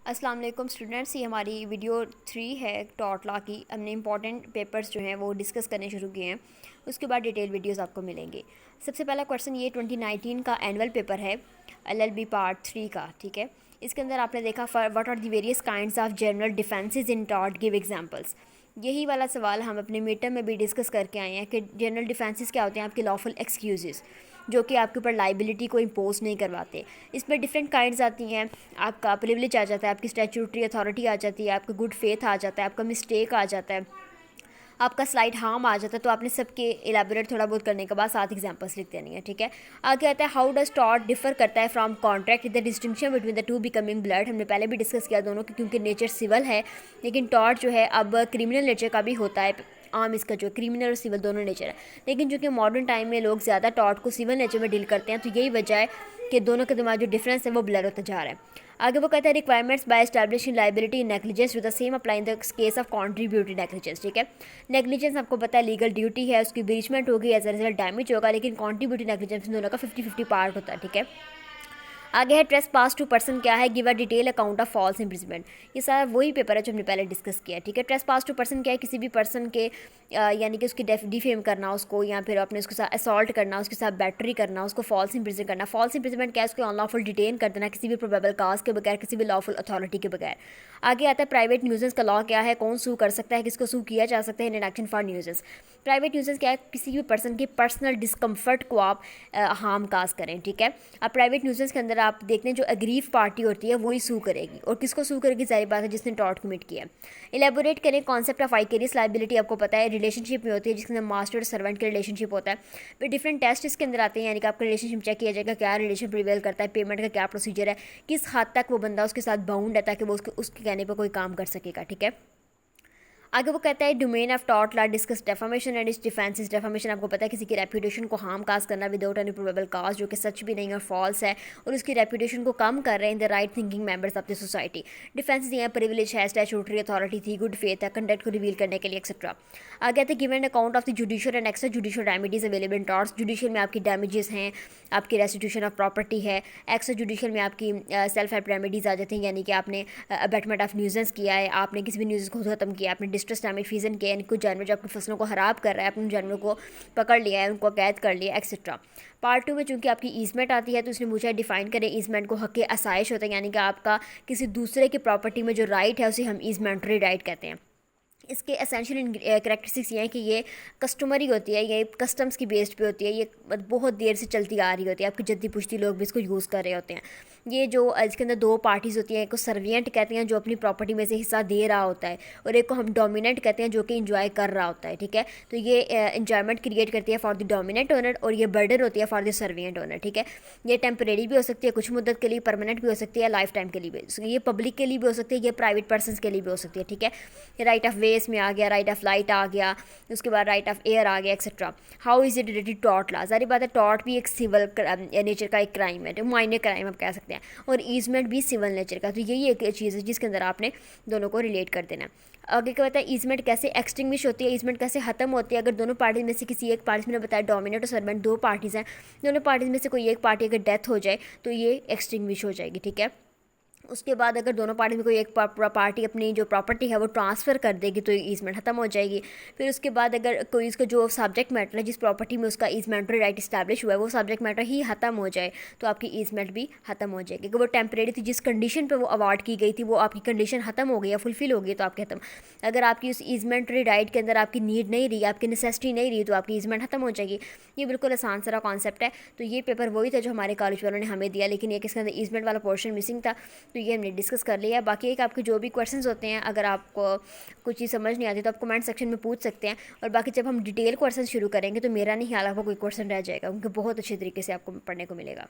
अस्सलाम वालेकुम स्टूडेंट्स, ये हमारी वीडियो 3 है टॉट लॉ की। हमने इंपॉर्टेंट पेपर्स जो हैं वो डिस्कस करने शुरू किए हैं। उसके बाद डिटेल वीडियोस आपको मिलेंगे। सबसे पहला क्वेश्चन ये 2019 का एनुअल पेपर है LLB पार्ट 3 का, ठीक है। इसके अंदर आपने देखा what are the various kinds of general defences in टॉट, गिव एग्जांपल्स। यही वाला सवाल हम अपने मीटर में भी डिस्कस करके आए हैं कि जनरल डिफेंसेस क्या होते हैं, आपके लॉफुल एक्सक्यूज़ेस जो कि आपके ऊपर लाइबिलिटी को इम्पोज नहीं करवाते। इसमें डिफरेंट काइंड्स आती हैं। आपका प्रिविलेज आ जाता है, आपकी स्टैट्यूटरी अथॉरिटी आ जाती है, आपका गुड फेथ आ जाता है, आपका मिस्टेक आ जाता है, आपका स्लाइड हार्म आ जाता है। तो आपने सबके एलाबोरेट थोड़ा बहुत करने के बाद 7 एग्जांपल्स लिख देनी है, ठीक है। आगे आता है हाउ डज टॉट डिफर करता है from contract, the distinction between the two becoming blood. हमने पहले भी डिस्कस किया दोनों की, क्योंकि नेचर सिविल है, लेकिन टॉट जो है अब क्रिमिनल नेचर का भी होता है। आम इसका जो क्रिमिनल और सिविल दोनों नेचर है, लेकिन चूँकि मॉडर्न टाइम में लोग ज़्यादा टॉट को सिविल नेचर में डील करते हैं, तो यही वजह है कि दोनों के दिमाग जो डिफरेंस है वो ब्लर होता जा रहा है। आगे वो कहता है requirements by establishing liability negligence with the same apply in the case of contributory negligence, ठीक है। नेग्लिजेंस आपको पता है लीगल ड्यूटी है, उसकी ब्रीचमेंट होगी, एज अ रिजल्ट डैमेज होगा, लेकिन कॉन्ट्रीब्यूटरी नेग्लिजेंस दोनों का 50-50 पार्ट होता है, ठीक है। आगे है ट्रेस पास टू पर्सन क्या है, give a detail account of false imprisonment. ये सारा वही पेपर है जो हमने पहले डिस्कस किया, ठीक है। ट्रेस पास टू पर्सन क्या है, किसी भी पर्सन के यानी कि उसकी डिफेम करना उसको, या फिर अपने उसके साथ असॉल्ट करना, उसके साथ बैटरी करना, उसको फॉल्स इम्प्रिजन करना। फॉल्स इम्प्रिजमेंट क्या है, उसको अनलॉफुल डिटेन कर देना किसी भी प्रोबेबल काज के बगैर, किसी भी लॉफुल अथॉरिटी के बगैर। आगे आता है प्राइवेट न्यूजेंस का लॉ क्या है, कौन सू कर सकता है, किसको सू किया जा सकता है इन एक्शन फॉर न्यूजेंस। प्राइवेट न्यूजेंस क्या है, किसी भी पर्सन के पर्सनल डिस्कम्फर्ट को आप हार्म काज करें, ठीक है। अब प्राइवेट न्यूजेंस के अंदर आप देखते हैं जो अग्रीव पार्टी होती है वही सू करेगी, और किसको सू करेगी, जाहिर बात है जिसने टॉट कमिट किया है। इलेबोरेट करें कॉन्सेप्ट ऑफ वाइकेरियस लाइबिलिटी। आपको पता है रिलेशनशिप में होती है जिसके अंदर मास्टर और सर्वेंट का रिलेशनशिप होता है। फिर डिफरेंट टेस्ट इसके अंदर आते हैं, यानी कि आपका रिलेशनशिप चेक किया जाएगा, क्या रिलेशन प्रिवेल करता है, पेमेंट का क्या प्रोसीजर है, किस हद तक वो बंदा उसके साथ बाउंड है ताकि वो उसके कहने पर कोई काम कर सकेगा, ठीक है। आगे वो कहता है domain of taught law discuss defamation and it's defences. Defamation आपको पता है किसी की रेपुटेशन को हार्म काज करना विदाउट एनी प्रोबेबल काज, जो कि सच भी नहीं और फॉल्स है, और उसकी रेपुटेशन को कम कर रहे हैं in the right thinking members of the society. Defences यहाँ प्रिविलेज है, स्टैट्यूटरी अथॉरिटी थी, गुड फेथ है, कंडक्ट को रिवील करने के लिए एक्सेट्रा। आगे आते given account of the judicial and extra judicial remedies available in torts. Judicial में आपकी डैमेजेस हैं, आपकी रेस्टिट्यूशन ऑफ प्रॉपर्टी है। एक्स्ट्रा जुडिशियल में आपकी सेल्फ हेल्प रेमेडीज आ जाती हैं, यानी कि आपने अबेटमेंट ऑफ न्यूजेंस किया है, आपने किसी भी न्यूज़ को खत्म किया, आपने डिस्ट्रेस डैमेज फीजन किया, यानी कुछ जानवर जो अपनी फसलों को खराब कर रहा है, अपने जानवरों को पकड़ लिया है, उनको कैद कर लिया, एक्सेट्रा। पार्ट 2 में चूंकि आपकी ईजमेंट आती है, तो उसने मुझे डिफाइन करें ईजमेंट को हक़ आसाइश होता है, यानी कि आपका किसी दूसरे की प्रॉपर्टी में जो राइट है उसे हम ईजमेंटरी राइट कहते हैं। इसके एसेंशियल करैक्टरिस्टिक्स ये हैं कि ये कस्टमरी होती है, ये कस्टम्स की बेस्ड पे होती है, ये बहुत देर से चलती आ रही होती है, आपकी जद्दी पुश्ती लोग भी इसको यूज़ कर रहे होते हैं। ये जो इसके अंदर दो पार्टीज़ होती हैं, एक को सर्वियंट कहते हैं जो अपनी प्रॉपर्टी में से हिस्सा दे रहा होता है, और एक को हम डोमिनेंट कहते हैं जो कि इंजॉय कर रहा होता है, ठीक है। तो ये इंजॉयमेंट क्रिएट करती है फॉर द डोमिनेंट ओनर, और ये बर्डन होती है फॉर द सर्वियंट ओनर, ठीक है। ये टेम्परेरी भी हो सकती है, कुछ मुद्दत के लिए, परमानेंट भी हो सकती है, लाइफ टाइम के लिए भी। ये पब्लिक के लिए भी हो सकती है, ये प्राइवेट पर्सन के लिए भी हो सकती है, ठीक है। राइट ऑफ वेस में आ गया, राइट ऑफ लाइट आ गया, उसके बाद राइट ऑफ एयर आ गया, etcetera. How is it related taught law, सारी बात है टॉट भी एक सिविल नेचर का एक क्राइम है, माइनर क्राइम आप कह सकते हैं, और ईजमेंट भी सिविल नेचर का। तो यही एक चीज़ है जिसके अंदर आपने दोनों को रिलेट कर देना है। आगे क्या बताया, ईजमेंट कैसे एक्सटिंग्विश होती है, ईजमेंट कैसे खत्म होती है। अगर दोनों पार्टीज में से किसी एक पार्टी में बताया डोमिनेट और सर्वेंट दो पार्टीज़ हैं, दोनों पार्टीज में से कोई एक पार्टी अगर डेथ हो जाए तो ये एक्सटिंग्विश हो जाएगी, ठीक है। उसके बाद अगर दोनों पार्टी में कोई एक पार्टी अपनी जो प्रॉपर्टी है वो ट्रांसफ़र कर देगी तो ईजमेंट ख़त्म हो जाएगी। फिर उसके बाद अगर कोई इसका जो सब्जेक्ट मैटर है, जिस प्रॉपर्टी में उसका ईजमेंटरी राइट इस्टेब्लिश हुआ है, वो सब्जेक्ट मैटर ही ख़त्म हो जाए तो आपकी ईजमेंट भी ख़त्म हो जाएगी। अगर वो टेम्परेरी थी, जिस कंडीशन पर वो अवार्ड की गई थी वो आपकी कंडीशन ख़त्म हो गई या फुलफिल हो गई तो आपकी ख़त्म। अगर आपकी उस ईजमेंटरी राइट के अंदर आपकी नीड नहीं रही, आपकी नेसेसिटी नहीं रही, तो आपकी ईजमेंट ख़त्म हो जाएगी। ये बिल्कुल आसान सारा कॉन्सेप्ट है। तो ये पेपर वही था जो हमारे कॉलेज वालों ने हमें दिया, लेकिन एक इसके अंदर ईजमेंट वाला पोर्शन मिसिंग था, तो ये हमने डिस्कस कर लिया। बाकी एक आपके जो भी क्वेश्चंस होते हैं, अगर आपको कुछ चीज़ समझ नहीं आती तो आप कमेंट सेक्शन में पूछ सकते हैं, और बाकी जब हम डिटेल क्वेश्चन शुरू करेंगे तो मेरा नहीं ख्याल आपको कोई क्वेश्चन रह जाएगा, क्योंकि बहुत अच्छे तरीके से आपको पढ़ने को मिलेगा।